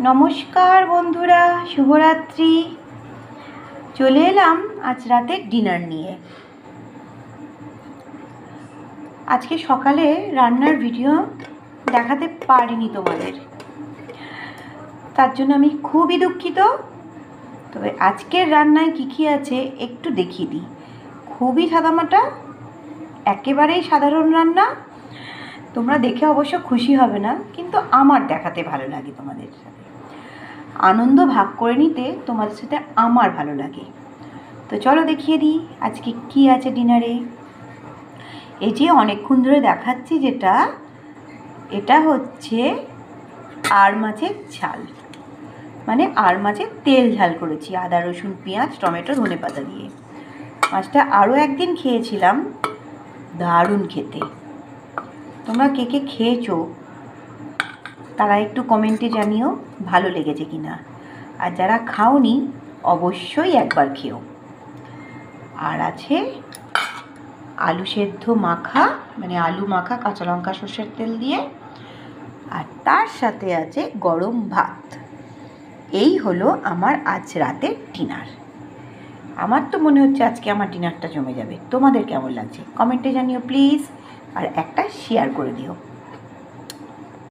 নমস্কার বন্ধুরা, শুভরাত্রি। চলে এলাম আজ রাতের ডিনার নিয়ে। আজকে সকালে রান্নার ভিডিও দেখাতে পারিনি তোমাদের, তার জন্য আমি খুবই দুঃখিত। তবে আজকের রান্নায় কী আছে একটু দেখিয়ে দিই। খুবই সাদামাটা, একেবারেই সাধারণ রান্না। তোমরা দেখে অবশ্য খুশি হবে না, কিন্তু আমার দেখাতে ভালো লাগে, তোমাদের সাথে আনন্দ ভাগ করে নিতে তোমাদের সাথে আমার ভালো লাগে। তো চলো দেখিয়ে দিই আজকে কি আছে ডিনারে। এই যে অনেকক্ষণ ধরে দেখাচ্ছি যেটা, এটা হচ্ছে আর মাছের ঝাল, মানে আর মাছের তেল ঝাল করেছি আদা রসুন পেঁয়াজ টমেটো ধনেপাতা দিয়ে। মাছটা আরও একদিন খেয়েছিলাম, দারুণ খেতে। তোমরা কে কে খেয়েছো তারা একটু কমেন্টে জানিও ভালো লেগেছে কি না। আর যারা খাওনি অবশ্যই একবার খেও। আর আছে আলু সেদ্ধ মাখা, মানে আলু মাখা কাঁচা লঙ্কা সর্ষের তেল দিয়ে, আর তার সাথে আছে গরম ভাত। এই হলো আমার আজ রাতের ডিনার। আমার তো মনে হচ্ছে আজকে আমার ডিনারটা জমে যাবে। তোমাদের কেমন লাগছে কমেন্টে জানিও প্লিজ, আর একটা শেয়ার করে দিও।